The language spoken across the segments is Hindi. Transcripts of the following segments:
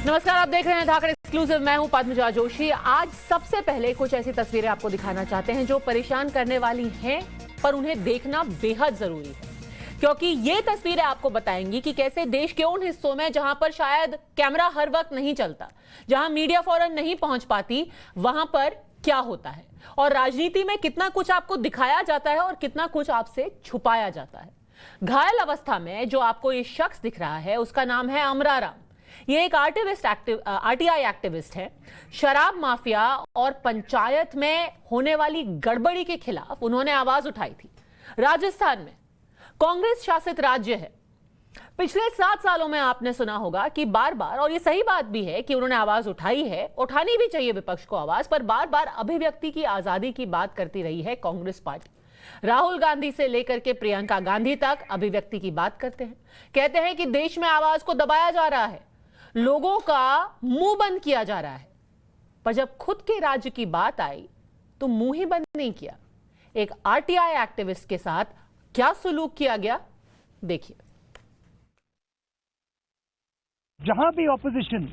नमस्कार, आप देख रहे हैं धाकड़ एक्सक्लूसिव। मैं हूं पद्मजा जोशी। आज सबसे पहले कुछ ऐसी तस्वीरें आपको दिखाना चाहते हैं जो परेशान करने वाली हैं, पर उन्हें देखना बेहद जरूरी है, क्योंकि ये तस्वीरें आपको बताएंगी कि कैसे देश के उन हिस्सों में जहां पर शायद कैमरा हर वक्त नहीं चलता, जहां मीडिया फौरन नहीं पहुंच पाती, वहां पर क्या होता है और राजनीति में कितना कुछ आपको दिखाया जाता है और कितना कुछ आपसे छुपाया जाता है। घायल अवस्था में जो आपको ये शख्स दिख रहा है, उसका नाम है अमराराम। ये एक आरटीआई एक्टिविस्ट है। शराब माफिया और पंचायत में होने वाली गड़बड़ी के खिलाफ उन्होंने आवाज उठाई थी। राजस्थान में कांग्रेस शासित राज्य है। पिछले 7 सालों में आपने सुना होगा कि बार बार, और ये सही बात भी है कि उन्होंने आवाज उठाई है, उठानी भी चाहिए विपक्ष को आवाज, पर बार बार अभिव्यक्ति की आजादी की बात करती रही है कांग्रेस पार्टी। राहुल गांधी से लेकर के प्रियंका गांधी तक अभिव्यक्ति की बात करते हैं, कहते हैं कि देश में आवाज को दबाया जा रहा है, लोगों का मुंह बंद किया जा रहा है। पर जब खुद के राज्य की बात आई तो मुंह ही बंद नहीं किया। एक आरटीआई एक्टिविस्ट के साथ क्या सुलूक किया गया, देखिए। जहां भी ऑपोजिशन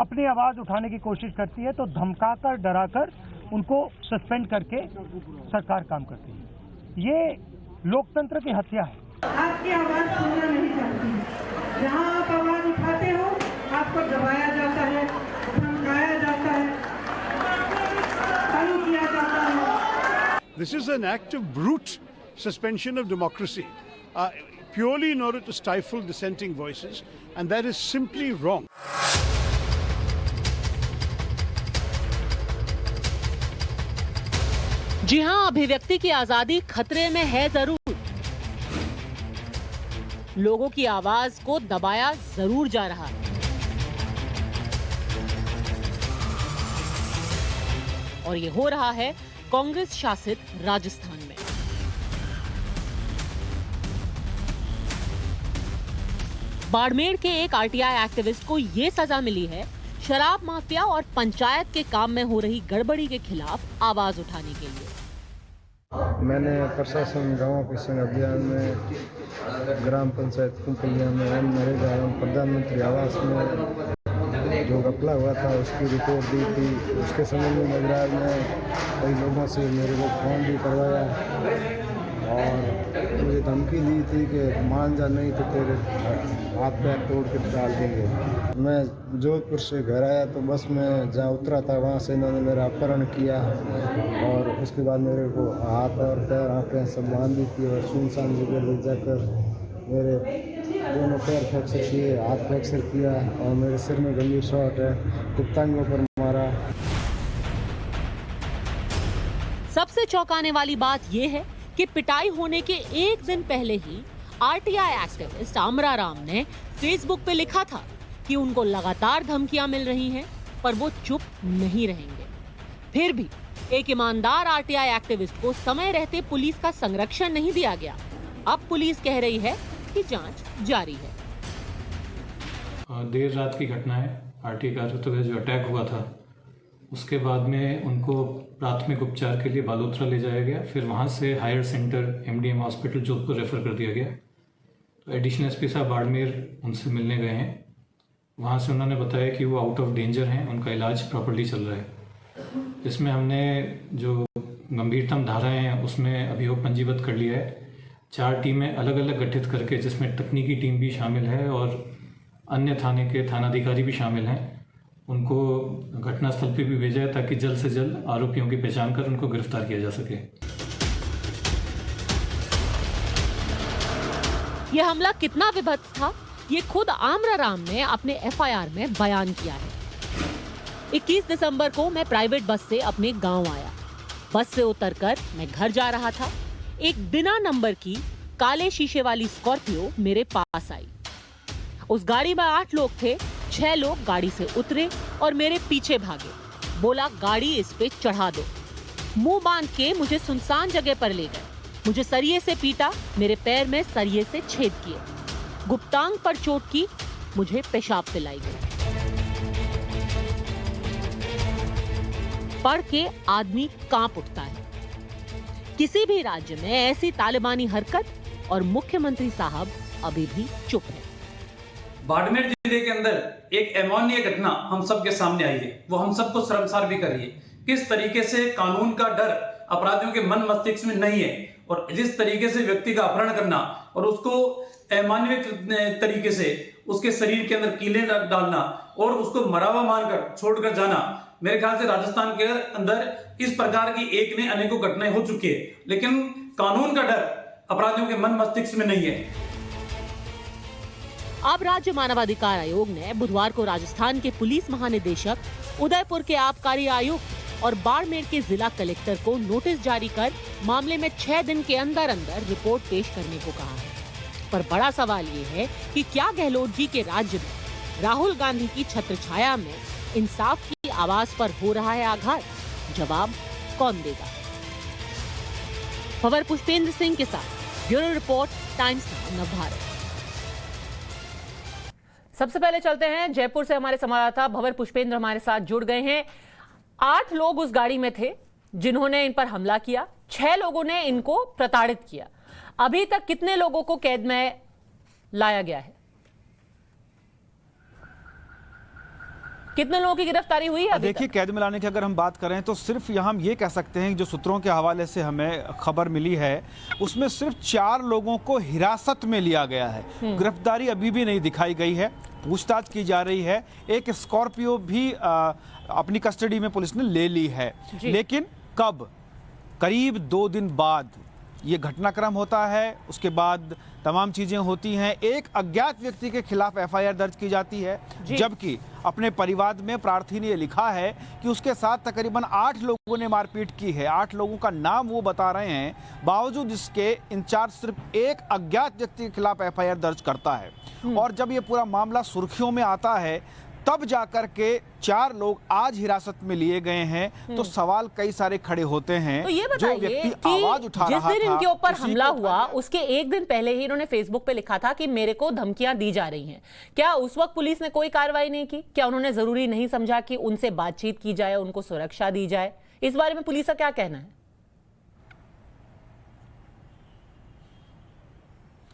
अपनी आवाज उठाने की कोशिश करती है तो धमकाकर, डराकर उनको सस्पेंड करके सरकार काम करती है। ये लोकतंत्र की हत्या है। आपकी आवाज सुनना नहीं चाहती। जहां आप आवाज उठाते हो आपको दबाया जाता है, धमकाया जाता है, चालू किया जाता है। This is an act of brute suspension of democracy, purely in order to stifle dissenting voices, and that is simply wrong. जी हां, अभिव्यक्ति की आजादी खतरे में है जरूर। लोगों की आवाज को दबाया जरूर जा रहा है। और ये हो रहा है कांग्रेस शासित राजस्थान में। बाड़मेर के एक आरटीआई एक्टिविस्ट को यह सजा मिली है शराब माफिया और पंचायत के काम में हो रही गड़बड़ी के खिलाफ आवाज उठाने के लिए। मैंने प्रशासन गांवों के संग अभियान में, ग्राम पंचायत कुंपलिया में, नरेगा एवं प्रधानमंत्री आवास में जो घपला हुआ था उसकी रिपोर्ट दी थी। उसके संबंध में नगराज में कई लोगों से मेरे को फोन भी करवाया और मुझे धमकी दी थी कि मान जा, नहीं तो तेरे हाथ पैर तोड़ के डाल देंगे। मैं जोधपुर से घर आया तो बस में जहाँ उतरा था वहाँ से इन्होंने मेरा अपहरण किया और उसके बाद मेरे को हाथ और पैर, आँखें सब बांध दी थी और सुनसान जगह ले जाकर मेरे दोनों पैर फ्रैक्चर किए, हाथ फ्रैक्चर किया और मेरे सिर में गंभीर चोट है, गुप्तांगों पर मारा। सबसे चौंकाने वाली बात यह है कि पिटाई होने के एक दिन पहले ही आरटीआई एक्टिविस्ट अमराराम ने फेसबुक पे लिखा था कि उनको लगातार धमकियां मिल रही हैं, पर वो चुप नहीं रहेंगे। फिर भी एक ईमानदार आरटीआई एक्टिविस्ट को समय रहते पुलिस का संरक्षण नहीं दिया गया। अब पुलिस कह रही है कि जांच जारी है। देर रात की घटना है। आरटीआई कार्यकर्ताओं का जो अटैक हुआ था उसके बाद में उनको प्राथमिक उपचार के लिए बालोतरा ले जाया गया, फिर वहाँ से higher centre MDM hospital Jodhpur refer कर दिया गया। तो एडिशनल एसपी साहब बाड़मेर उनसे मिलने गए हैं। वहाँ से उन्होंने बताया कि वो आउट ऑफ डेंजर हैं, उनका इलाज प्रॉपर्ली चल रहा है। इसमें हमने जो गंभीरतम धाराएं हैं उसमें अभियोग पंजीबद्ध कर लिया है। 4 टीमें अलग अलग गठित करके, जिसमें तकनीकी टीम भी शामिल है और अन्य थाने के थानाधिकारी भी शामिल हैं, उनको घटनास्थल पे भी भेजा है ताकि जल्द से जल्द आरोपियों की पहचान कर उनको गिरफ्तार किया जा सके। यह हमला कितना विभत्स था, ये खुद अमराराम ने अपने एफआईआर में बयान किया है। 21 दिसंबर को मैं प्राइवेट बस से अपने गांव आया। बस से उतरकर मैं घर जा रहा था। एक बिना नंबर की काले शीशे वाली स्कॉर्पियो मेरे पास आई। उस गाड़ी में 8 लोग थे। 6 लोग गाड़ी से उतरे और मेरे पीछे भागे। बोला गाड़ी इस पे चढ़ा दो। मुंह बांध के मुझे सुनसान जगह पर ले गए। मुझे सरिये से पीटा, मेरे पैर में सरिये से छेद किए, गुप्तांग पर चोट की, मुझे पेशाब पिलाई गई। पढ़ के आदमी कांप उठता है। किसी भी राज्य में ऐसी तालिबानी हरकत और मुख्यमंत्री साहब अभी भी चुप है। बाड़मेर जिले के अंदर एक अमानवीय घटना हम सबके सामने आई है, वो हम सबको शर्मसार भी कर रही है। किस तरीके से कानून का डर अपराधियों के मन मस्तिष्क में नहीं है, और जिस तरीके से व्यक्ति का अपहरण करना और उसको अमानवीय तरीके से उसके शरीर के अंदर कीलें डालना और उसको मरा हुआ मानकर छोड़कर जाना, मेरे ख्याल से राजस्थान के अंदर इस प्रकार की एक ने अनेकों घटनाएं हो चुकी है, लेकिन कानून का डर अपराधियों के मन मस्तिष्क में नहीं है। अब राज्य मानवाधिकार आयोग ने बुधवार को राजस्थान के पुलिस महानिदेशक, उदयपुर के आबकारी आयुक्त और बाड़मेर के जिला कलेक्टर को नोटिस जारी कर मामले में 6 दिन के अंदर अंदर रिपोर्ट पेश करने को कहा है। पर बड़ा सवाल ये है कि क्या गहलोत जी के राज्य में राहुल गांधी की छत्रछाया में इंसाफ की आवाज पर हो रहा है आघात? जवाब कौन देगा? खबर पुष्पेंद्र सिंह के साथ, bureau report, times now Navbharat. सबसे पहले चलते हैं जयपुर से, हमारे संवाददाता भंवर पुष्पेंद्र हमारे साथ जुड़ गए हैं। 8 लोग उस गाड़ी में थे जिन्होंने इन पर हमला किया, 6 लोगों ने इनको प्रताड़ित किया। अभी तक कितने लोगों को कैद में लाया गया है? कितने लोगों की गिरफ्तारी हुई है? देखिए, कैद में लाने की अगर हम बात करें तो सिर्फ यहाँ हम ये कह सकते हैं, जो सूत्रों के हवाले से हमें खबर मिली है उसमें सिर्फ 4 लोगों को हिरासत में लिया गया है। गिरफ्तारी अभी भी नहीं दिखाई गई है, पूछताछ की जा रही है। एक स्कॉर्पियो भी अपनी कस्टडी में पुलिस ने ले ली है, लेकिन कब? करीब 2 दिन बाद ये घटनाक्रम होता है, उसके बाद तमाम चीजें होती हैं। एक अज्ञात व्यक्ति के खिलाफ एफआईआर दर्ज की जाती है, जबकि अपने परिवाद में प्रार्थी ने लिखा है कि उसके साथ तकरीबन 8 लोगों ने मारपीट की है। 8 लोगों का नाम वो बता रहे हैं, बावजूद इसके इंचार्ज सिर्फ एक अज्ञात व्यक्ति के खिलाफ एफआईआर दर्ज करता है। और जब ये पूरा मामला सुर्खियों में आता है, तब जाकर के 4 लोग आज हिरासत में लिए गए हैं। तो सवाल कई सारे खड़े होते हैं। तो ये बताइए, जो व्यक्ति आवाज उठा रहा था, जिस दिन इनके ऊपर हमला हुआ उसके 1 दिन पहले ही इन्होंने फेसबुक पे लिखा था कि मेरे को धमकियां दी जा रही हैं। क्या उस वक्त पुलिस ने कोई कार्रवाई नहीं की? क्या उन्होंने जरूरी नहीं समझा कि उनसे बातचीत की जाए, उनको सुरक्षा दी जाए? इस बारे में पुलिस का क्या कहना है?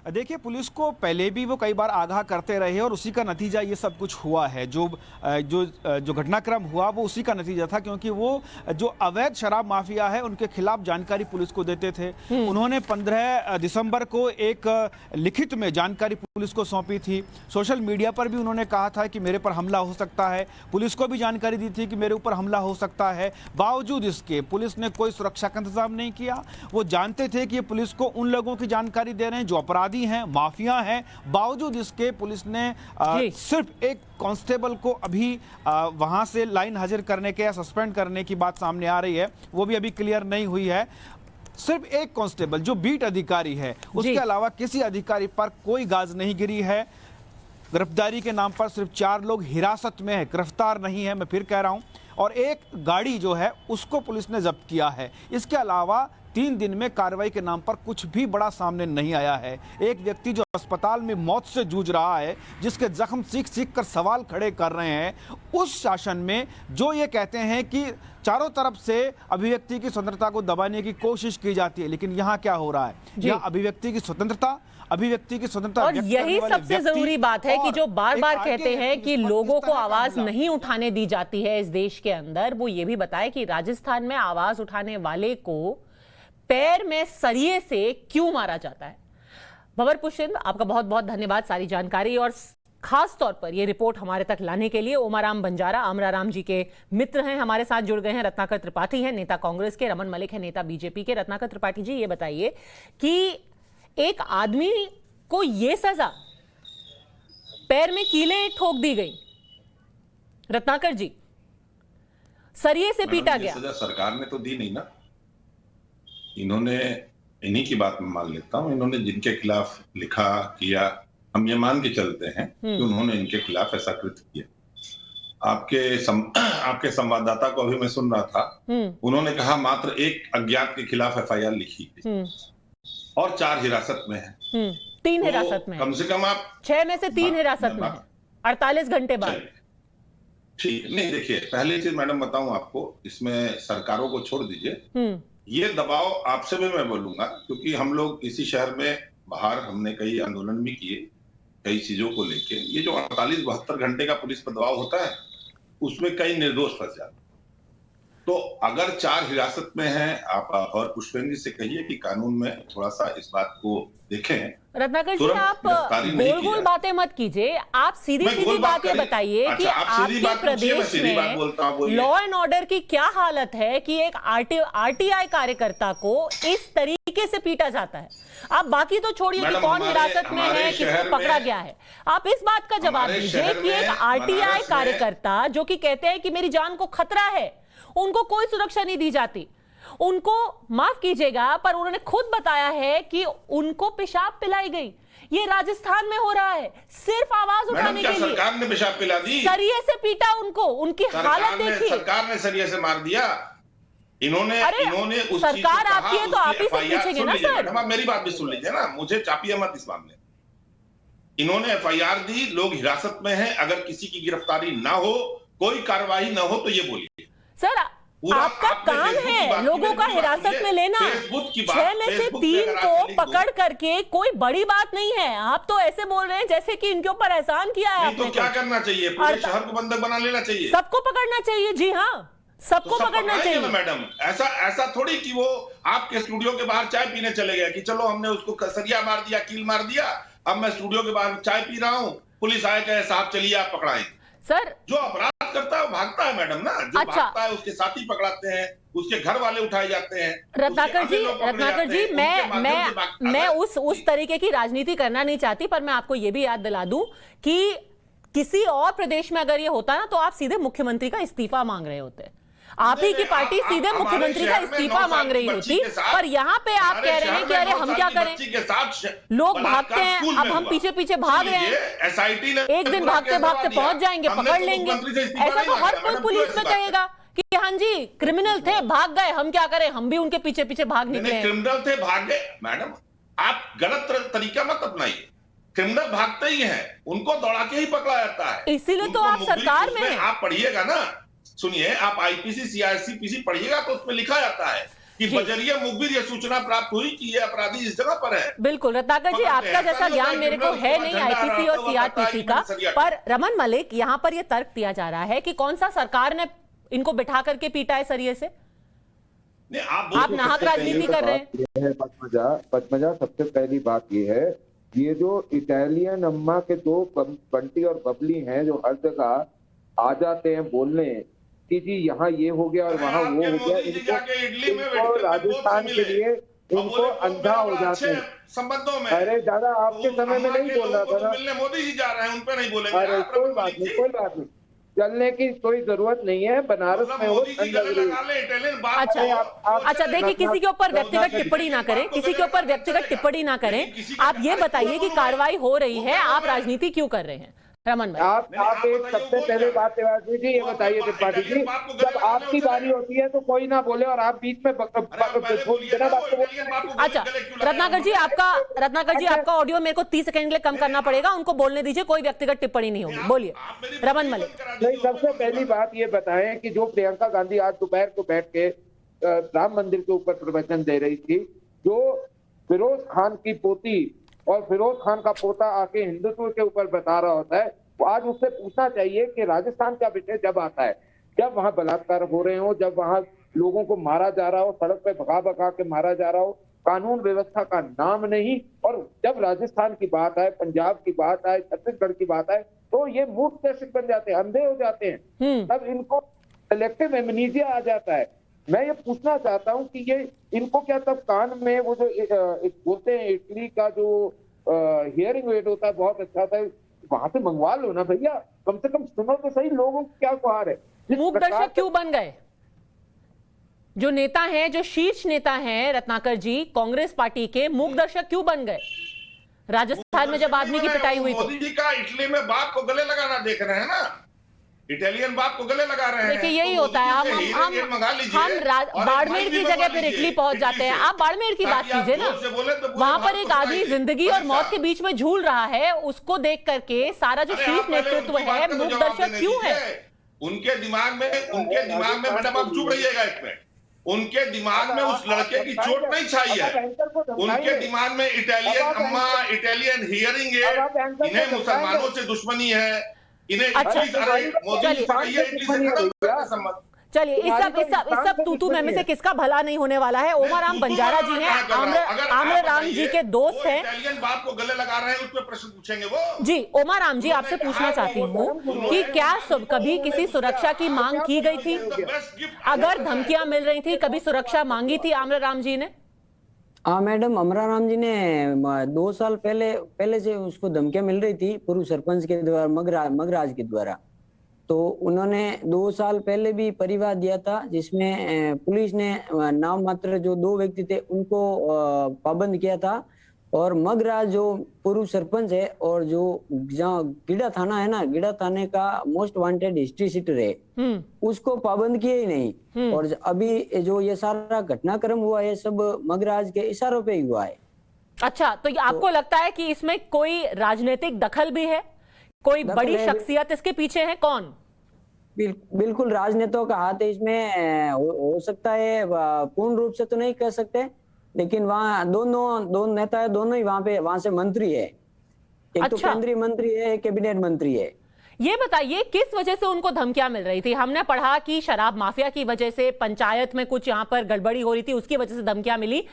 देखिए, पुलिस को पहले भी वो कई बार आगाह करते रहे और उसी का नतीजा ये सब कुछ हुआ है। जो घटनाक्रम हुआ वो उसी का नतीजा था, क्योंकि वो जो अवैध शराब माफिया है उनके खिलाफ जानकारी पुलिस को देते थे। उन्होंने 15 दिसंबर को एक लिखित में जानकारी पुलिस को सौंपी थी। सोशल मीडिया पर भी उन्होंने कहा था कि मेरे पर हमला हो सकता है। पुलिस को भी जानकारी दी थी कि मेरे ऊपर हमला हो सकता है। बावजूद इसके पुलिस ने कोई सुरक्षा का इंतजाम नहीं किया। वो जानते थे कि ये पुलिस को उन लोगों की जानकारी दे रहे हैं जो अपराधी हैं, माफिया हैं। बावजूद इसके पुलिस ने सिर्फ एक कांस्टेबल को अभी वहां से लाइन हाजिर करने के या सस्पेंड करने की बात सामने आ रही है, वो भी अभी क्लियर नहीं हुई है। सिर्फ एक कांस्टेबल जो बीट अधिकारी है, उसके अलावा किसी अधिकारी पर कोई गाज नहीं गिरी है। गिरफ्तारी के नाम पर सिर्फ 4 लोग हिरासत में है, गिरफ्तार नहीं है, मैं फिर कह रहा हूं। और एक गाड़ी जो है उसको पुलिस ने जब्त किया है। इसके अलावा 3 दिन में कार्रवाई के नाम पर कुछ भी बड़ा सामने नहीं आया है। एक व्यक्ति जो अस्पताल में मौत से जूझ रहा है, जिसके जख्म सीख कर सवाल खड़े कर रहे हैं, उस शासन में जो ये कहते हैं कि चारों तरफ से अभिव्यक्ति की स्वतंत्रता को दबाने की कोशिश की जाती है, लेकिन यहाँ क्या हो रहा है? यहाँ अभिव्यक्ति की स्वतंत्रता और यही सबसे जरूरी बात है कि जो बार बार कहते हैं कि लोगों को आवाज नहीं उठाने दी जाती है इस देश के अंदर, वो ये भी बताए कि राजस्थान में आवाज उठाने वाले को पैर में सरिये से क्यों मारा जाता है। भंवर पुष्पेंद्र, आपका बहुत बहुत धन्यवाद सारी जानकारी और खास तौर पर यह रिपोर्ट हमारे तक लाने के लिए। ओमाराम बंजारा अमराराम जी के मित्र हैं, हमारे साथ जुड़ गए हैं। रत्नाकर त्रिपाठी हैं, नेता कांग्रेस के। रमन मलिक है, नेता बीजेपी के। रत्नाकर त्रिपाठी जी, ये बताइए कि एक आदमी को यह सजा, पैर में कीलें ठोक दी गई, रत्नाकर जी, सरिये से पीटा गया, सजा सरकार ने तो दी नहीं ना। इन्होंने, इन्हीं की बात मैं मान लेता हूं, इन्होंने जिनके खिलाफ लिखा किया, हम ये मान के चलते हैं कि उन्होंने इनके खिलाफ ऐसा कृत्य किया। आपके संवाददाता को अभी मैं सुन रहा था, उन्होंने कहा मात्र एक अज्ञात के खिलाफ एफआईआर लिखी है और 4 हिरासत में है। 3 हिरासत में, कम से कम आप 6 में से 3 हिरासत में है 48 घंटे बाद। ठीक नहीं, देखिए पहली चीज मैडम बताऊं आपको, इसमें सरकारों को छोड़ दीजिए, ये दबाव आपसे भी मैं बोलूंगा, क्योंकि हम लोग इसी शहर में बाहर हमने कई आंदोलन भी किए, कई चीजों को लेके, ये जो 48-72 घंटे का पुलिस पर दबाव होता है उसमें कई निर्दोष फंस जाते हैं। तो अगर 4 हिरासत में हैं आप, और पुष्पेंद्र जी से कहिए कि कानून में थोड़ा सा इस बात को देखें। रत्नाकर जी, आप गोल गोल बातें मत कीजिए, आप सीधी सीधी बात ये बताइए कि आपके प्रदेश में लॉ एंड ऑर्डर की क्या हालत है कि एक आरटीआई कार्यकर्ता को इस तरीके से पीटा जाता है। आप बाकी तो छोड़िए कि कौन हिरासत में है, किसको पकड़ा गया है, आप इस बात का जवाब दीजिए कि एक आरटीआई कार्यकर्ता जो कि कहते हैं कि मेरी जान को खतरा है, उनको कोई सुरक्षा नहीं दी जाती। उनको माफ कीजिएगा पर उन्होंने खुद बताया है कि उनको पेशाब पिलाई गई। ये राजस्थान में हो रहा है, सिर्फ आवाज उठाने के लिए। सरकार ने पेशाब पिला दी, सरिये से पीटा उनको, उनकी हालत देखिए। सरकार ने सरिये से मार दिया। इन्होंने उस सरकार आपकी है तो आप ही से पूछेंगे ना सर। मेरी बात भी सुन लीजिए ना, मुझे चापिए मत इस मामले। इन्होंने एफआईआर दी, लोग हिरासत में हैं, अगर किसी की गिरफ्तारी ना हो, कोई कार्रवाई ना हो तो ये बोलिए सर आपका काम है लोगों का हिरासत में लेना। 6 में से 3 को पकड़ करके कोई बड़ी बात नहीं है। आप तो ऐसे बोल रहे हैं जैसे कि इनके ऊपर एहसान किया है आपने। तो क्या करना चाहिए? पूरे शहर को बंधक बना लेना चाहिए, सबको पकड़ना चाहिए। जी हाँ, सबको पकड़ना चाहिए मैडम। ऐसा थोड़ी कि वो आपके स्टूडियो के बाहर चाय पीने चले गए कि चलो हमने उसको सरिया मार दिया, कील मार दिया, अब मैं स्टूडियो के बाहर चाय पी रहा हूँ, पुलिस आए कहे साहब चलिए आप पकड़ाएं। सर जो अपराध करता है वो भागता है मैडम ना, जो भागता है उसके साथी पकड़ाते हैं, उसके घर वाले उठाए जाते हैं। रत्नाकर जी मैं उस तरीके की राजनीति करना नहीं चाहती, पर मैं आपको ये भी याद दिला दूं कि किसी और प्रदेश में अगर ये होता ना तो आप सीधे मुख्यमंत्री का इस्तीफा मांग रहे होते। आप ही की पार्टी सीधे मुख्यमंत्री का इस्तीफा मांग रही होती, पर यहाँ पे आप कह रहे हैं कि अरे हम क्या करें, लोग भागते हैं, अब हम पीछे पीछे भाग रहे हैं, एक दिन भागते भागते पहुंच जाएंगे, पकड़ लेंगे। ऐसा तो हर कोई पुलिस में कहेगा कि हाँ जी क्रिमिनल थे भाग गए, हम क्या करें, हम भी उनके पीछे पीछे भाग निकले। क्रिमिनल थे भाग गए मैडम, आप गलत तरीका मत अपनाइए। क्रिमिनल भागते ही हैं, उनको दौड़ा के ही पकड़ा जाता है। इसीलिए तो आप सरकार में हैं। आप पढ़िएगा ना, सुनिए, आप आईपीसी सीआरपीसी पढ़िएगा तो उसमें लिखा जाता है कि बजरिया मुखबिर ये सूचना प्राप्त हुई कि ये अपराधी इस जगह पर है। बिल्कुल रत्नाकर जी, आपका जैसा ज्ञान मेरे को है नहीं आईपीसी और सीआरपीसी का, पर रमन मलिक यहाँ पर ये तर्क दिया जा रहा है कि कौन सा सरकार ने इनको बिठा करके पीटा है सरिये से। आप नाहक राजनीति कर रहे हैं। पद्मजा, सबसे पहली बात ये है, ये जो इटालियन अम्मा के 2 बंटी और बबली हैं जो हर जगह आ जाते हैं बोलने कि जी यहाँ ये हो गया और वहाँ वो हो गया, इनको राजस्थान के लिए इनको अंधा हो जाते हैं संबंधों में। अरे दादा आपके समय में नहीं बोल रहा था ना, मोदी जी जा रहे हैं, उन पे नहीं बोलेंगे। अरे कोई बात नहीं, चलने की कोई जरूरत नहीं है, बनारस में हो। अच्छा देखिए, किसी के ऊपर व्यक्तिगत टिप्पणी ना करें, किसी के ऊपर व्यक्तिगत टिप्पणी ना करें। आप ये बताइए कि कार्रवाई हो रही है, आप राजनीति क्यों कर रहे हैं? रमन भाई, आप एक सबसे पहले बात जी ये बताइए त्रिपाठी जी, जब आपकी बारी होती है तो कोई ना बोले और आप बीच में अच्छा रत्नाकर जी आपका ऑडियो मेरे को 30 सेकंड के लिए कम करना पड़ेगा, उनको बोलने दीजिए, कोई व्यक्तिगत टिप्पणी नहीं होगी। बोलिए रमन मलिक। नहीं, सबसे पहली बात ये बताएं कि जो प्रियंका गांधी आज दोपहर को बैठ के राम मंदिर के ऊपर प्रवचन दे रही थी, जो फिरोज खान की पोती और फिरोज खान का पोता आके हिंदुत्व के ऊपर बता रहा होता है, तो आज उससे पूछना चाहिए कि राजस्थान का विषय जब आता है, जब वहां बलात्कार हो रहे हो, जब वहां लोगों को मारा जा रहा हो, सड़क पे भगा के मारा जा रहा हो, कानून व्यवस्था का नाम नहीं, और जब राजस्थान की बात आए, पंजाब की बात आए, छत्तीसगढ़ की बात आए, तो ये मूक दर्शक बन जाते हैं, अंधे हो जाते हैं, तब इनको कलेक्टिव एमनीजिया आ जाता है। मैं ये पूछना चाहता हूं कि ये इनको क्या तब कान में वो जो बोलते हैं इटली का जो हियरिंग एड होता है बहुत अच्छा था, वहां से मंगवा लो ना भैया, कम से कम सुनो तो सही, लोगों को क्या गुहार है। मूक दर्शक क्यों बन गए? जो नेता हैं, जो शीर्ष नेता हैं रत्नाकर जी कांग्रेस पार्टी के, मूक दर्शक क्यों बन गए? राजस्थान में जब आदमी की पिटाई हुई तो मोदी जी का इटली में बाप को गले लगाना देख रहे हैं ना, इटालियन बाप को गले लगा रहे हैं। देखिए यही होता है, हम बाड़मेर की जगह फिर इटली पहुंच जाते हैं। आप बाड़मेर की बात कीजिए ना, वहां पर एक आदमी जिंदगी और मौत के बीच में झूल रहा है, उसको देख करके सारा जो शीर्ष नेतृत्व है मूक दर्शक क्यों है? उनके दिमाग में मैडम आप चुप रहिएगा, इसमें उनके दिमाग में उस लड़के की चोट नहीं छाई है। उनके दिमाग में इटालियन अम्मा, इटालियन हियरिंग एड, इन्हें मुसलमानों से दुश्मनी है, इन्हें मोदी जी से इटली से खत्म करके संबंध। चलिए इस सब तू में से किसका भला नहीं होने वाला है। ओमा राम बंजारा जी हैं, आम्र राम जी के दोस्त हैं। इटालियन बाप को गले लगा रहे हैं, उस पर प्रश्न पूछेंगे वो जी। ओमा राम जी, आपसे पूछना चाहती हूँ कि क्या कभी किसी सुरक्षा की मांग की गई थी? अगर धमकियां मिल रही थी, कभी सुरक्षा मांगी थी आम्र राम जी ने? हाँ मैडम, अमरा राम जी ने 2 साल पहले से उसको धमकियां मिल रही थी पूर्व सरपंच के द्वारा, मगराज के द्वारा। तो उन्होंने 2 साल पहले भी परिवार दिया था, जिसमें पुलिस ने नाम मात्र जो 2 व्यक्ति थे उनको पाबंद किया था, और मगराज जो पूर्व सरपंच है और जो जहाँ गीड़ा थाना है ना, गीड़ा थाने का मोस्ट वांटेड हिस्ट्री शीटर है, उसको पाबंद किए ही नहीं। और अभी जो ये सारा घटनाक्रम हुआ है सब मगराज के इशारों पे ही हुआ है। अच्छा, तो आपको लगता है कि इसमें कोई राजनीतिक दखल भी है? कोई बड़ी शख्सियत इसके पीछे है? कौन? बिल्कुल राजनेताओं का हाथ है इसमें, हो सकता है, पूर्ण रूप से तो नहीं कह सकते, लेकिन वहाँ दोनों नेता है, दोनों ही वहां से मंत्री है। एक तो केंद्रीय मंत्री है, एक कैबिनेट मंत्री है। ये बताइए किस वजह से उनको धमकियां मिल रही थी? हमने पढ़ा कि शराब माफिया की वजह से, पंचायत में कुछ यहाँ पर गड़बड़ी हो रही थी, उसकी वजह से धमकियां मिली।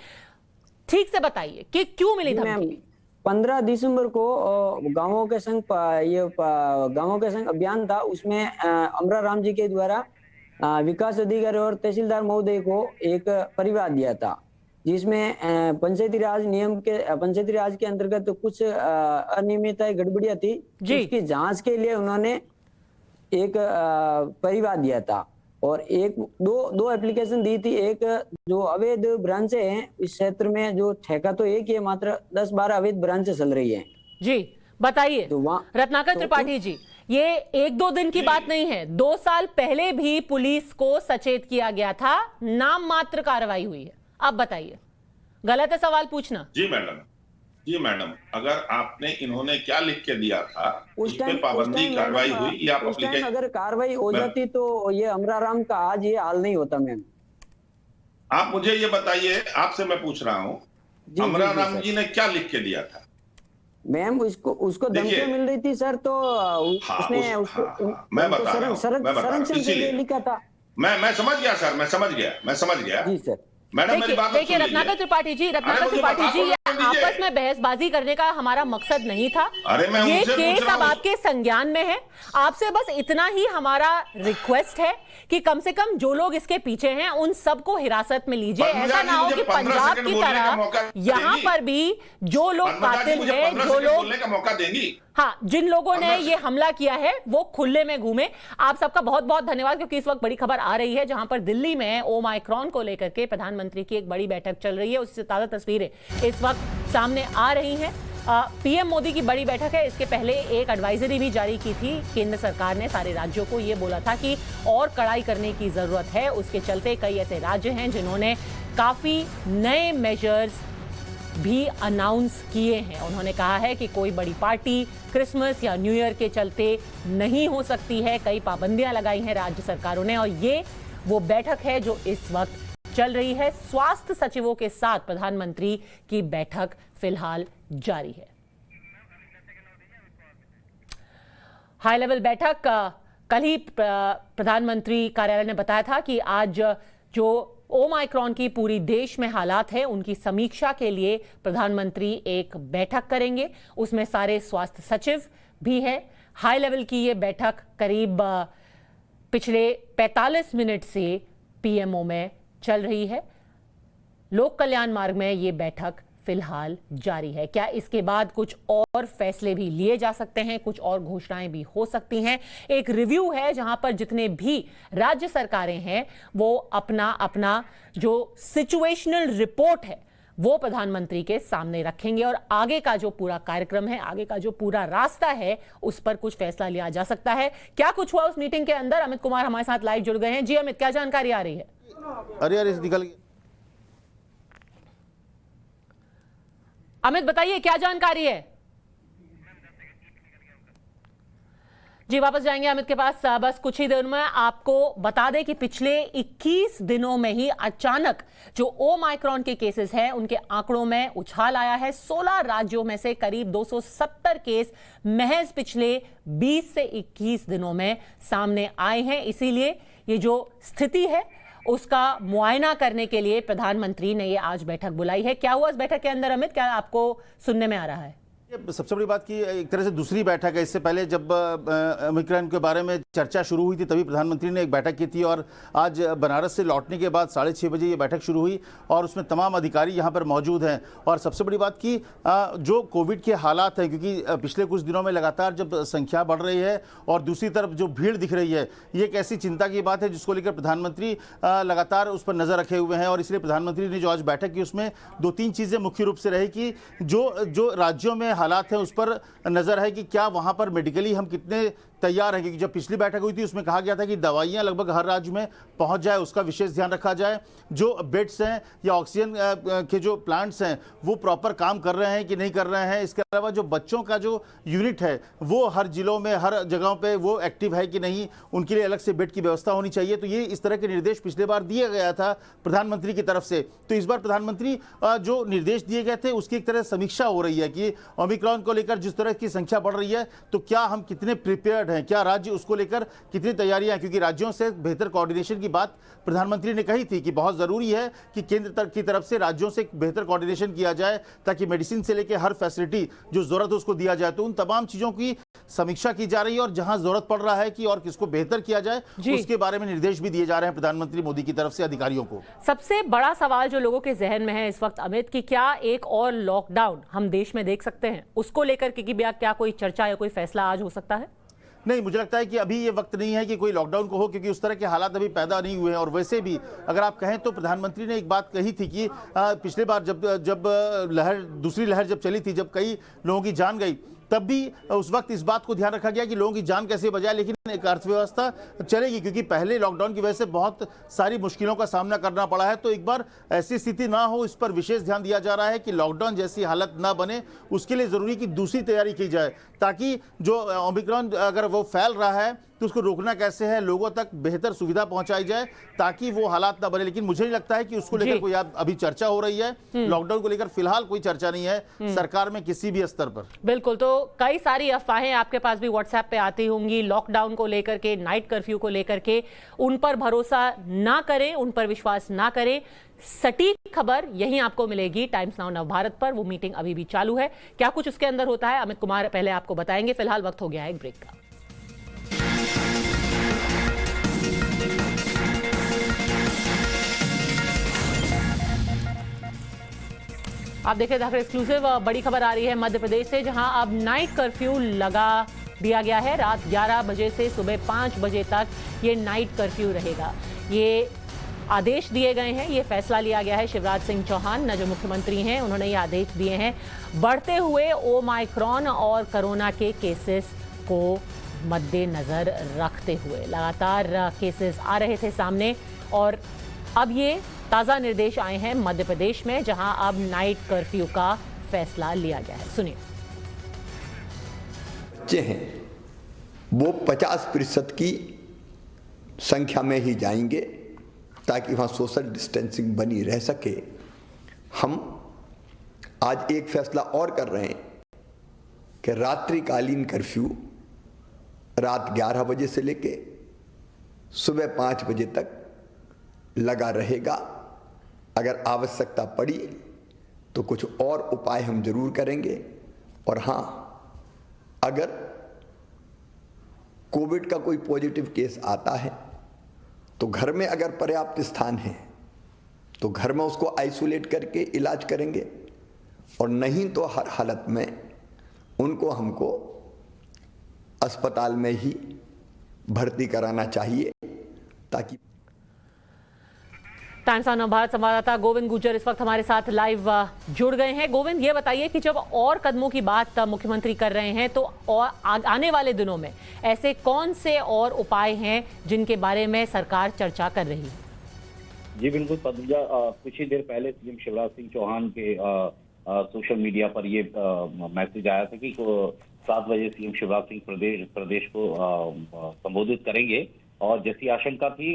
ठीक से बताइए कि क्यों मिली धमकी? 15 दिसंबर को गांवों के संग अभियान था, उसमें अमरा राम जी के द्वारा विकास अधिकारी और तहसीलदार महोदय को एक परिवार दिया था, जिसमें पंचायती राज के अंतर्गत कुछ अनियमितताएं, गड़बड़ियां थी, उसकी जांच के लिए उन्होंने एक परिवार दिया था। और दो एप्लीकेशन दी थी। एक जो अवैध ब्रांचें हैं इस क्षेत्र में, जो ठेका तो एक ही है, मात्र 10-12 अवैध ब्रांचें चल रही हैं। जी बताइए तो रत्नाकर त्रिपाठी जी, ये 1-2 दिन की बात नहीं है, 2 साल पहले भी पुलिस को सचेत किया गया था, नाम मात्र कार्रवाई हुई है। अब बताइए, गलत है सवाल पूछना? जी मैडम, अगर आपने इन्होंने क्या लिख के दिया था उस पर पाबंदी कार्रवाई हुई, या अगर कार्रवाई हो जाती तो ये अमरा राम का आज ये हाल नहीं होता। मैम आप मुझे ये बताइए, आपसे मैं पूछ रहा हूँ, अमरा राम जी ने क्या लिख के दिया था? मैम उसको धमकियां मिल रही थी सर, तो मैं बता रहा हूँ, संरक्षण के लिए लिखा था। मैं समझ गया सर, मैं समझ गया जी सर। मैडम मेरी बात देखिए रत्नाकर त्रिपाठी जी, ये आपस में बहसबाजी करने का हमारा मकसद नहीं था। ये केस अब आपके संज्ञान में है। आपसे बस इतना ही हमारा रिक्वेस्ट है कि कम से कम जो लोग इसके पीछे हैं उन सबको हिरासत में लीजिए। ऐसा ना हो कि पंजाब की तरह यहाँ पर भी जो लोग कातिल हैं, जो लोग मौका देंगी, हाँ, जिन लोगों ने ये हमला किया है वो खुले में घूमे। आप सबका बहुत बहुत धन्यवाद, क्योंकि इस वक्त बड़ी खबर आ रही है जहां पर दिल्ली में ओमाइक्रॉन को लेकर के प्रधानमंत्री की एक बड़ी बैठक चल रही है। उससे ताजा तस्वीरें इस वक्त सामने आ रही हैं। पीएम मोदी की बड़ी बैठक है। इसके पहले एक एडवाइजरी भी जारी की थी केंद्र सरकार ने सारे राज्यों को। ये बोला था कि और कड़ाई करने की जरूरत है। उसके चलते कई ऐसे राज्य हैं जिन्होंने काफी नए मेजर्स भी अनाउंस किए हैं। उन्होंने कहा है कि कोई बड़ी पार्टी क्रिसमस या न्यू ईयर के चलते नहीं हो सकती है। कई पाबंदियां लगाई हैं राज्य सरकारों ने, और ये वो बैठक है जो इस वक्त चल रही है। स्वास्थ्य सचिवों के साथ प्रधानमंत्री की बैठक फिलहाल जारी है। हाई लेवल बैठक कल ही प्रधानमंत्री कार्यालय ने बताया था कि आज जो ओमाइक्रॉन की पूरी देश में हालात है उनकी समीक्षा के लिए प्रधानमंत्री एक बैठक करेंगे। उसमें सारे स्वास्थ्य सचिव भी हैं। हाई लेवल की ये बैठक करीब पिछले 45 मिनट से पीएमओ में चल रही है। लोक कल्याण मार्ग में ये बैठक फिलहाल जारी है। क्या इसके बाद कुछ और फैसले भी लिए जा सकते हैं, कुछ और घोषणाएं भी हो सकती हैं? एक रिव्यू है जहां पर जितने भी राज्य सरकारें हैं वो अपना अपना जो सिचुएशनल रिपोर्ट है वो प्रधानमंत्री के सामने रखेंगे, और आगे का जो पूरा कार्यक्रम है, आगे का जो पूरा रास्ता है, उस पर कुछ फैसला लिया जा सकता है। क्या कुछ हुआ उस मीटिंग के अंदर? अमित कुमार हमारे साथ लाइव जुड़ गए हैं। जी अमित, क्या जानकारी आ रही है? अरे यार निकल गया। अमित बताइए क्या जानकारी है? जी वापस जाएंगे अमित के पास। बस कुछ ही देर में आपको बता दें कि पिछले 21 दिनों में ही अचानक जो ओमाइक्रॉन के केसेस हैं उनके आंकड़ों में उछाल आया है। 16 राज्यों में से करीब 270 केस महज पिछले 20 से 21 दिनों में सामने आए हैं। इसीलिए ये जो स्थिति है उसका मुआयना करने के लिए प्रधानमंत्री ने ये आज बैठक बुलाई है। क्या हुआ इस बैठक के अंदर अमित, क्या आपको सुनने में आ रहा है? सबसे बड़ी बात की एक तरह से दूसरी बैठक है। इससे पहले जब ओमिक्रॉन के बारे में चर्चा शुरू हुई थी तभी प्रधानमंत्री ने एक बैठक की थी और आज बनारस से लौटने के बाद 6:30 बजे ये बैठक शुरू हुई और उसमें तमाम अधिकारी यहाँ पर मौजूद हैं। और सबसे बड़ी बात की जो कोविड के हालात हैं, क्योंकि पिछले कुछ दिनों में लगातार जब संख्या बढ़ रही है और दूसरी तरफ जो भीड़ दिख रही है, ये एक ऐसी चिंता की बात है जिसको लेकर प्रधानमंत्री लगातार उस पर नजर रखे हुए हैं। और इसलिए प्रधानमंत्री ने जो आज बैठक की उसमें 2-3 चीज़ें मुख्य रूप से रही कि जो राज्यों में हालात हैं उस पर नजर है कि क्या वहां पर मेडिकली हम कितने तैयार हैं। क्योंकि जब पिछली बैठक हुई थी उसमें कहा गया था कि दवाइयां लगभग हर राज्य में पहुंच जाए, उसका विशेष ध्यान रखा जाए। जो बेड्स हैं या ऑक्सीजन के जो प्लांट्स हैं वो प्रॉपर काम कर रहे हैं कि नहीं कर रहे हैं। इसके अलावा जो बच्चों का जो यूनिट है वो हर जिलों में हर जगहों पे वो एक्टिव है कि नहीं, उनके लिए अलग से बेड की व्यवस्था होनी चाहिए। तो ये इस तरह के निर्देश पिछले बार दिया गया था प्रधानमंत्री की तरफ से। तो इस बार प्रधानमंत्री जो निर्देश दिए गए थे उसकी एक तरह समीक्षा हो रही है कि ओमिक्रॉन को लेकर जिस तरह की संख्या बढ़ रही है तो क्या हम कितने प्रिपेयर्ड हैं, क्या राज्य उसको लेकर कितनी तैयारियां हैं। क्योंकि राज्यों से बेहतर कोऑर्डिनेशन की बात प्रधानमंत्री ने कही थी कि बहुत जरूरी है कि केंद्र की तरफ से राज्यों से बेहतर कोऑर्डिनेशन किया जाए ताकि मेडिसिन से लेकर हर फैसिलिटी जो जरूरत है उसको दिया जाए। तो उन तमाम चीजों की समीक्षा की जा रही है और जहां जरूरत पड़ रहा है कि और किसको बेहतर किया जाए उसके बारे में निर्देश भी दिए जा रहे हैं प्रधानमंत्री मोदी की तरफ से अधिकारियों को। सबसे बड़ा सवाल जो लोगों के जहन में है इस वक्त अमित, कि क्या एक और लॉकडाउन हम देश में देख सकते हैं, उसको लेकर के क्या कोई चर्चा या कोई फैसला आज हो सकता है? नहीं, मुझे लगता है कि अभी ये वक्त नहीं है कि कोई लॉकडाउन को हो, क्योंकि उस तरह के हालात अभी पैदा नहीं हुए हैं। और वैसे भी अगर आप कहें तो प्रधानमंत्री ने एक बात कही थी कि पिछले बार जब दूसरी लहर जब चली थी, जब कई लोगों की जान गई, तब भी उस वक्त इस बात को ध्यान रखा गया कि लोगों की जान कैसे बचाए, लेकिन एक अर्थव्यवस्था चलेगी। क्योंकि पहले लॉकडाउन की वजह से बहुत सारी मुश्किलों का सामना करना पड़ा है। तो एक बार ऐसी स्थिति ना हो, इस पर विशेष ध्यान दिया जा रहा है कि लॉकडाउन जैसी हालत ना बने। उसके लिए जरूरी कि दूसरी तैयारी की जाए ताकि जो ओमिक्रॉन अगर वो फैल रहा है तो उसको रोकना कैसे है, लोगों तक बेहतर सुविधा पहुंचाई जाए ताकि वो हालात ना बने। लेकिन मुझे नहीं लगता है कि उसको लेकर कोई अभी चर्चा हो रही है। लॉकडाउन को लेकर फिलहाल कोई चर्चा नहीं है सरकार में किसी भी स्तर पर। बिल्कुल, तो कई सारी अफवाहें आपके पास भी व्हाट्सएप पे आती होंगी लॉकडाउन को लेकर के, नाइट कर्फ्यू को लेकर के। उन पर भरोसा ना करें, उन पर विश्वास ना करें। सटीक खबर यहीं आपको मिलेगी टाइम्स नाउ नवभारत पर। वो मीटिंग अभी भी चालू है, क्या कुछ उसके अंदर होता है अमित कुमार पहले आपको बताएंगे। फिलहाल वक्त हो गया है एक ब्रेक का। आप देख रहे हैं एक्सक्लूसिव। बड़ी खबर आ रही है मध्य प्रदेश से, जहां अब नाइट कर्फ्यू लगा दिया गया है। रात 11 बजे से सुबह 5 बजे तक ये नाइट कर्फ्यू रहेगा। ये आदेश दिए गए हैं, ये फैसला लिया गया है। शिवराज सिंह चौहान जो मुख्यमंत्री हैं उन्होंने ये आदेश दिए हैं बढ़ते हुए ओमाइक्रॉन और कोरोना के केसेस को मद्देनजर रखते हुए। लगातार केसेस आ रहे थे सामने और अब ये ताज़ा निर्देश आए हैं मध्य प्रदेश में, जहां अब नाइट कर्फ्यू का फैसला लिया गया है। सुनिए। बच्चे हैं वो 50% की संख्या में ही जाएंगे ताकि वहाँ सोशल डिस्टेंसिंग बनी रह सके। हम आज एक फैसला और कर रहे हैं कि रात्रिकालीन कर्फ्यू रात 11 बजे से लेके सुबह 5 बजे तक लगा रहेगा। अगर आवश्यकता पड़ी तो कुछ और उपाय हम जरूर करेंगे। और हाँ, अगर कोविड का कोई पॉजिटिव केस आता है तो घर में अगर पर्याप्त स्थान है तो घर में उसको आइसोलेट करके इलाज करेंगे, और नहीं तो हर हालत में उनको हमको अस्पताल में ही भर्ती कराना चाहिए ताकि। टाइम्स नाउ नवभारत संवाददाता गोविंद गुर्जर इस वक्त हमारे साथ लाइव जुड़ गए हैं। गोविंद, ये बताइए कि जब और कदमों की बात मुख्यमंत्री कर रहे हैं तो और आने वाले दिनों में ऐसे कौन से और उपाय हैं जिनके बारे में सरकार चर्चा कर रही है? जी बिल्कुल पद्मजा, कुछ ही देर पहले सीएम शिवराज सिंह चौहान के सोशल मीडिया पर ये मैसेज आया था कि 7 बजे सीएम शिवराज सिंह प्रदेश को संबोधित करेंगे। और जैसी आशंका थी,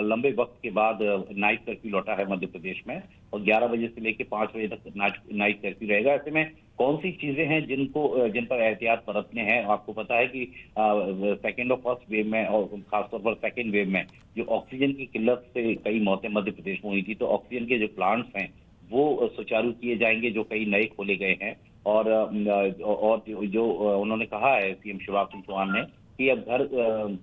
लंबे वक्त के बाद नाइट कर्फ्यू लौटा है मध्य प्रदेश में और 11 बजे से लेकर 5 बजे तक नाइट कर्फ्यू रहेगा। ऐसे में कौन सी चीजें हैं जिन पर एहतियात बरतने हैं? आपको पता है कि सेकेंड और फर्स्ट वेव में और खासतौर पर सेकेंड वेव में जो ऑक्सीजन की किल्लत से कई मौतें मध्य प्रदेश में हुई थी, तो ऑक्सीजन के जो प्लांट्स हैं वो सुचारू किए जाएंगे, जो कई नए खोले गए हैं। और जो उन्होंने कहा है सीएम शिवराज सिंह चौहान ने कि अब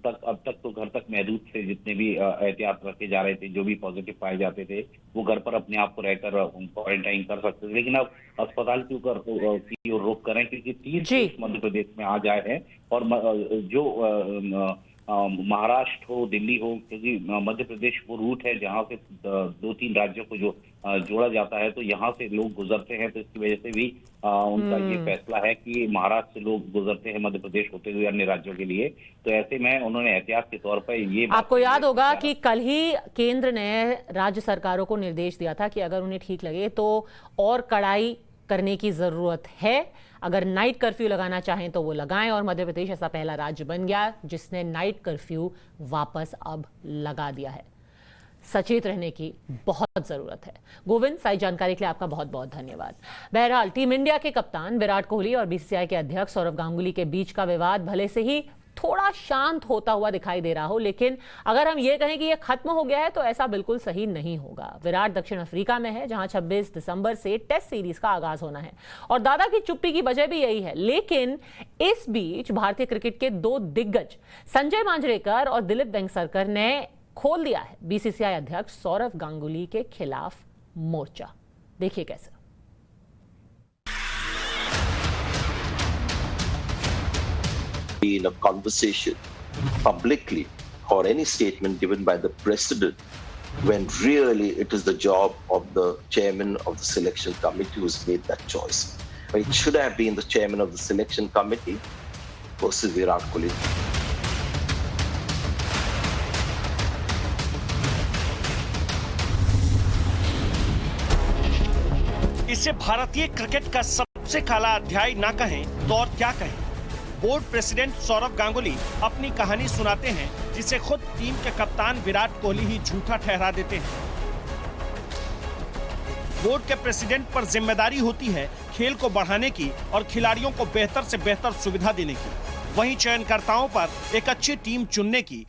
तक तो घर तक महदूद से जितने भी एहतियात रखे जा रहे थे, जो भी पॉजिटिव पाए जाते थे, वो घर पर अपने आप को रहकर क्वारंटाइन कर सकते थे। लेकिन अब अस्पताल के ऊपर की ओर रुख करें, क्योंकि 30 केस मध्य प्रदेश में आ जाए हैं। और जो महाराष्ट्र हो, दिल्ली हो, क्योंकि मध्य प्रदेश वो रूट है जहाँ से 2-3 राज्यों को जो जोड़ा जाता है, तो यहाँ से लोग गुजरते हैं, तो इसकी वजह से भी उनका ये फैसला है कि महाराष्ट्र से लोग गुजरते हैं मध्य प्रदेश होते हुए अन्य राज्यों के लिए। तो ऐसे में उन्होंने एहतियात के तौर पर ये आपको याद होगा कि कल ही केंद्र ने राज्य सरकारों को निर्देश दिया था कि अगर उन्हें ठीक लगे तो और कड़ाई करने की जरूरत है, अगर नाइट कर्फ्यू लगाना चाहें तो वो लगाएं। और मध्य प्रदेश ऐसा पहला राज्य बन गया जिसने नाइट कर्फ्यू वापस अब लगा दिया है। सचेत रहने की बहुत जरूरत है। गोविंद, सारी जानकारी के लिए आपका बहुत बहुत धन्यवाद। बहरहाल टीम इंडिया के कप्तान विराट कोहली और बीसीसीआई के अध्यक्ष सौरव गांगुली के बीच का विवाद भले से ही थोड़ा शांत होता हुआ दिखाई दे रहा हो, लेकिन अगर हम ये कहें कि ये खत्म हो गया है तो ऐसा बिल्कुल सही नहीं होगा। विराट दक्षिण अफ्रीका में है, जहां 26 दिसंबर से टेस्ट सीरीज का आगाज होना है और दादा की चुप्पी की वजह भी यही है। लेकिन इस बीच भारतीय क्रिकेट के 2 दिग्गज संजय मांजरेकर और दिलीप वेंगसरकर ने खोल दिया है बीसीसीआई अध्यक्ष सौरव गांगुली के खिलाफ मोर्चा। देखिए कैसे। In a conversation publicly or any statement given by the president, when really it is the job of the chairman of the selection committee who's made that choice. But it should have been the chairman of the selection committee versus Virat Kohli. इसे भारतीय क्रिकेट का सबसे काला अध्याय ना कहें तो और क्या कहें। बोर्ड प्रेसिडेंट सौरव गांगुली अपनी कहानी सुनाते हैं, जिसे खुद टीम के कप्तान विराट कोहली ही झूठा ठहरा देते हैं। बोर्ड के प्रेसिडेंट पर जिम्मेदारी होती है खेल को बढ़ाने की और खिलाड़ियों को बेहतर से बेहतर सुविधा देने की, वहीं चयनकर्ताओं पर एक अच्छी टीम चुनने की।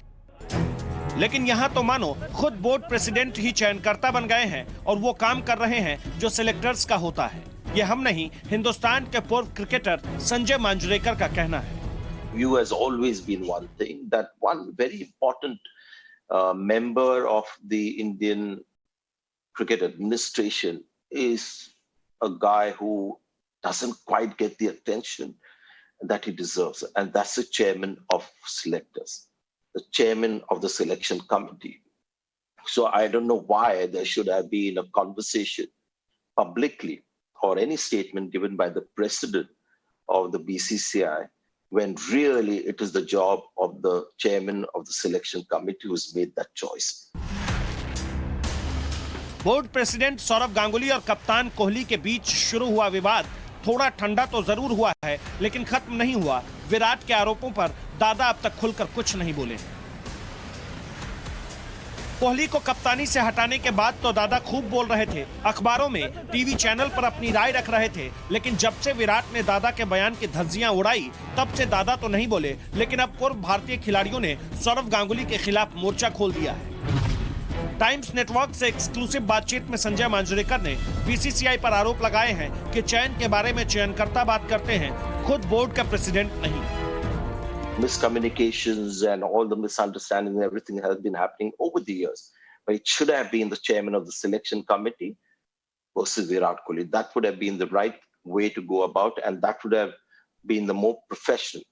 लेकिन यहाँ तो मानो खुद बोर्ड प्रेसिडेंट ही चयनकर्ता बन गए हैं और वो काम कर रहे हैं जो सिलेक्टर्स का होता है। ये हम नहीं, हिंदुस्तान के पूर्व क्रिकेटर संजय मांजरेकर का कहना है। View has always been one thing, that one very important member of the Indian cricket administration is a guy who doesn't quite get the attention that he deserves, and that's the chairman of selectors, the chairman of the selection committee. So I don't know why there should have been a conversation publicly or any statement given by the president of the BCCI, when really it is the job of the chairman of the selection committee who's made that choice. Board president Sourav Ganguly और कप्तान कोहली के बीच शुरू हुआ विवाद थोड़ा ठंडा तो जरूर हुआ है, लेकिन खत्म नहीं हुआ। विराट के आरोपों पर दादा अब तक खुलकर कुछ नहीं बोले। कोहली को कप्तानी से हटाने के बाद तो दादा खूब बोल रहे थे, अखबारों में, टीवी चैनल पर अपनी राय रख रहे थे। लेकिन जब से विराट ने दादा के बयान की धज्जियां उड़ाई, तब से दादा तो नहीं बोले। लेकिन अब पूर्व भारतीय खिलाड़ियों ने सौरव गांगुली के खिलाफ मोर्चा खोल दिया है। टाइम्स नेटवर्क से एक्सक्लूसिव बातचीत में संजय मांजरेकर ने बीसीसीआई पर आरोप लगाए हैं कि चयन के बारे में चयनकर्ता बात करते हैं, खुद बोर्ड का प्रेसिडेंट नहीं। Miscommunications and all the misunderstandings and everything has been happening over the years. But it should have been the chairman of the selection committee versus Virat Kohli. That would have been the right way to go about, and that would have been the more professional,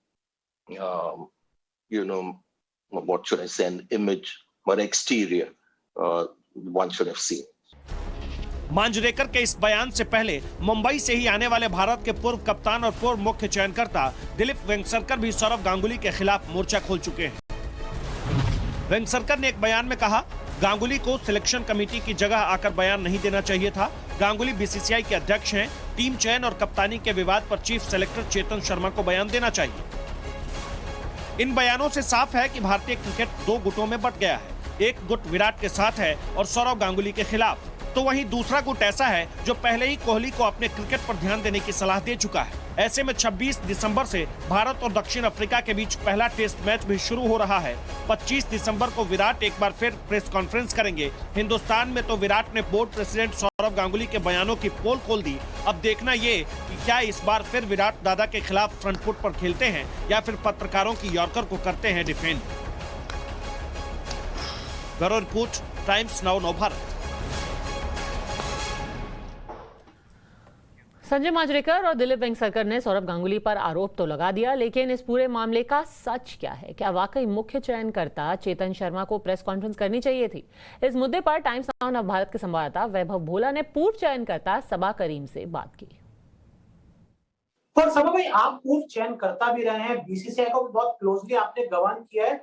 what should I say, an image or exterior one should have seen. Manjrekar के इस बयान से पहले मुंबई से ही आने वाले भारत के पूर्व कप्तान और पूर्व मुख्य चयनकर्ता दिलीप वेंगसरकर भी सौरव गांगुली के खिलाफ मोर्चा खोल चुके हैं। वेंगसरकर ने एक बयान में कहा, गांगुली को सिलेक्शन कमेटी की जगह आकर बयान नहीं देना चाहिए था। गांगुली बीसीसीआई के अध्यक्ष हैं, टीम चयन और कप्तानी के विवाद पर चीफ सेलेक्टर चेतन शर्मा को बयान देना चाहिए। इन बयानों से साफ है कि भारतीय क्रिकेट 2 गुटों में बंट गया है। एक गुट विराट के साथ है और सौरव गांगुली के खिलाफ, तो वहीं दूसरा गुट ऐसा है जो पहले ही कोहली को अपने क्रिकेट पर ध्यान देने की सलाह दे चुका है। ऐसे में 26 दिसंबर से भारत और दक्षिण अफ्रीका के बीच पहला टेस्ट मैच भी शुरू हो रहा है। 25 दिसंबर को विराट एक बार फिर प्रेस कॉन्फ्रेंस करेंगे। हिंदुस्तान में तो विराट ने बोर्ड प्रेसिडेंट सौरव गांगुली के बयानों की पोल खोल दी। अब देखना ये कि क्या इस बार फिर विराट दादा के खिलाफ फ्रंट फुट पर खेलते हैं या फिर पत्रकारों की यॉर्कर को करते हैं defend. Bureau report, times now नव भारत। संजय मांजरेकर और दिलीप वेंगसरकर ने सौरव गांगुली पर आरोप तो लगा दिया, लेकिन इस पूरे मामले का सच क्या है? क्या वाकई मुख्य चयनकर्ता चेतन शर्मा को प्रेस कॉन्फ्रेंस करनी चाहिए थी? इस मुद्दे पर टाइम्स नाउ नव भारत के संवाददाता वैभव भोला ने पूर्व चयनकर्ता सबा करीम से बात की। और सबा भाई, आप पूर्व चयनकर्ता भी रहे हैं, बीसीसीआई को भी बहुत क्लोजली आपने गवर्न किया है।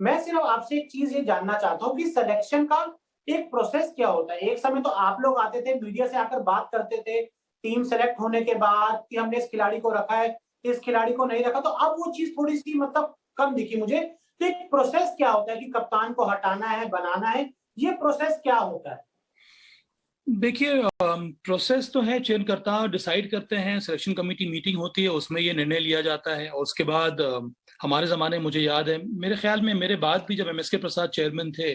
मैं सिर्फ आपसे एक चीज ये जानना चाहता हूँ कि सिलेक्शन का एक प्रोसेस क्या होता है? एक समय तो आप लोग आते थे, मीडिया से आकर बात करते थे टीम सेलेक्ट होने के बाद कि हमने इस खिलाड़ी को रखा है, इस खिलाड़ी को नहीं रखा, तो अब वो चीज थोड़ी सी मतलब कम दिखी मुझे। तो एक प्रोसेस क्या होता है कि कप्तान को हटाना है, बनाना है, ये प्रोसेस क्या होता है? देखिए, प्रोसेस तो है, चयनकर्ता डिसाइड करते हैं, सिलेक्शन कमेटी मीटिंग होती है, उसमें ये निर्णय लिया जाता है। और उसके बाद हमारे ज़माने में मुझे याद है, मेरे ख्याल में मेरे बाद भी जब एमएसके प्रसाद चेयरमैन थे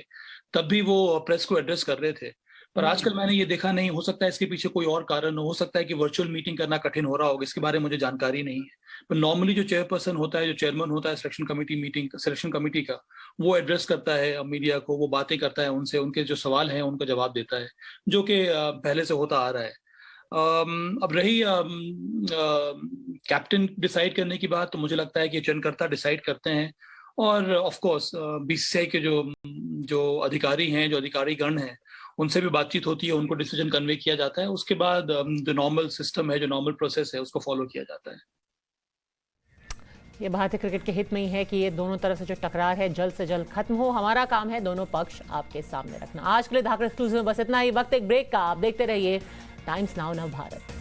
तब भी वो प्रेस को एड्रेस कर रहे थे। पर आजकल मैंने ये देखा नहीं, हो सकता है इसके पीछे कोई और कारण हो सकता है कि वर्चुअल मीटिंग करना कठिन हो रहा होगा, इसके बारे में मुझे जानकारी नहीं है। पर नॉर्मली जो चेयरपर्सन होता है, जो चेयरमैन होता है सिलेक्शन कमेटी का, वो एड्रेस करता है मीडिया को, वो बातें करता है उनसे, उनके जो सवाल हैं उनका जवाब देता है, जो कि पहले से होता आ रहा है। अब रही कैप्टन डिसाइड करने की बात, तो मुझे लगता है कि चयनकर्ता डिसाइड करते हैं और ऑफ कोर्स बीसीसीआई के जो अधिकारी हैं, जो अधिकारीगण हैं, उनसे भी बातचीत होती है, उनको डिसीजन कन्वे किया जाता है। उसके बाद जो नॉर्मल सिस्टम है, जो नॉर्मल प्रोसेस है, उसको फॉलो किया जाता है। ये भारतीय क्रिकेट के हित में ही है कि ये दोनों तरफ से जो टकरार है जल्द से जल्द खत्म हो। हमारा काम है दोनों पक्ष आपके सामने रखना। आज के लिए धाकड़ एक्सक्लूसिव में बस इतना ही। वक्त एक ब्रेक का, आप देखते रहिए टाइम्स नाउ नव भारत।